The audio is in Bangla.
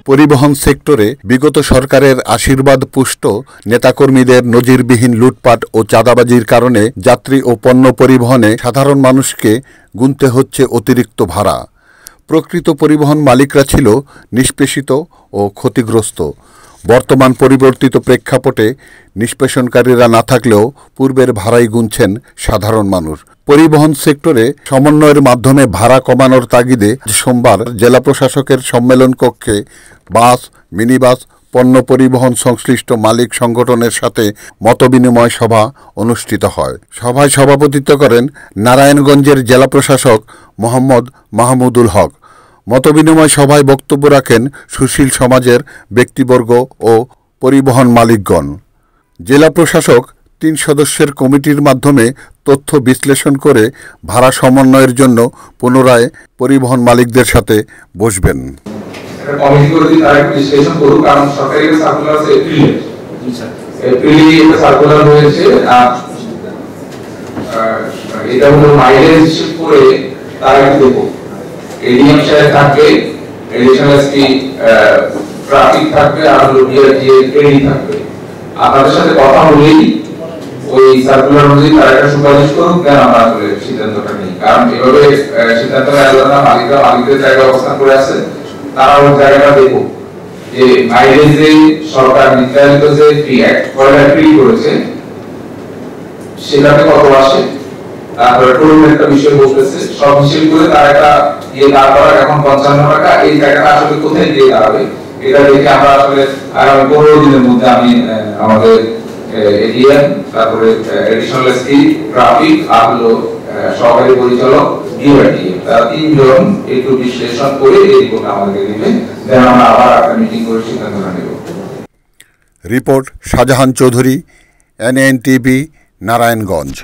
পরিবহন সেক্টরে বিগত সরকারের আশীর্বাদ পুষ্ট নেতাকর্মীদের নজিরবিহীন লুটপাট ও চাঁদাবাজির কারণে যাত্রী ও পণ্য পরিবহনে সাধারণ মানুষকে গুনতে হচ্ছে অতিরিক্ত ভাড়া। প্রকৃত পরিবহন মালিকরা ছিল নিষ্পেষিত ও ক্ষতিগ্রস্ত। বর্তমান পরিবর্তিত প্রেক্ষাপটে নিষ্পেষণকারীরা না থাকলেও পূর্বের ভাড়াই গুনছেন সাধারণ মানুষ। পরিবহন সেক্টরে সমন্বয়ের মাধ্যমে ভাড়া কমানোর তাগিদে সোমবার জেলা প্রশাসকের সম্মেলন কক্ষে বাস, মিনিবাস, পণ্য পরিবহন সংশ্লিষ্ট মালিক সংগঠনের সাথে মতবিনিময় সভা অনুষ্ঠিত হয়। সভায় সভাপতিত্ব করেন নারায়ণগঞ্জের জেলা প্রশাসক মোহাম্মদ মাহমুদুল হক। মতবিনিময় সভায় বক্তব্য রাখেন সুশীল সমাজের ব্যক্তিবর্গ ও পরিবহন মালিকগণ। জেলা প্রশাসক ৩ সদস্যের কমিটির মাধ্যমে তথ্য বিশ্লেষণ করে ভাড়া সমন্বয়ের জন্য পুনরায় পরিবহন মালিকদের সাথে বসবেন। এডিএম সাহেব থাকবে, এডিশনাল এসপি ট্রাফিক থাকবে, আর বিআরটিএ ট্রেনিং থাকবে। আপনাদের সাথে কথা বলেই ওই সার্কুলার অনুযায়ী তারা একটা সুপারিশ করুক, কেন আমরা আসলে সিদ্ধান্তটা নেই। কারণ এভাবে সিদ্ধান্তটা আলাদা, মালিকদের জায়গায় অবস্থান করে আছে, তারা ওই জায়গাটা দেখুক যে মাইলেজ যে সরকার নির্ধারিত যে ফি ফ্রি করেছে সেটাতে কত আসে, তারপরে টোটাল একটা বিষয় বলতেছে, সব হিসেব করে তার একটা দাঁড় করা এখন 55 টাকা, এই টাকাটা আসলে কোথায় দিয়ে দাঁড়াবে এটা দেখে আমরা আসলে আগামী 15 দিনের মধ্যে আমি আমাদের এডিএম, তারপরে এডিশনাল এসপি ট্রাফিক আর হলো সহকারী পরিচালক বিআরটিএ, তারা 3 জন একটু বিশ্লেষণ করে এই রিপোর্ট আমাদেরকে দিবেন, দেন আমরা আবার একটা মিটিং করে সিদ্ধান্ত নেব। Report Shahjahan Chowdhury, NNTV, Narayanganj.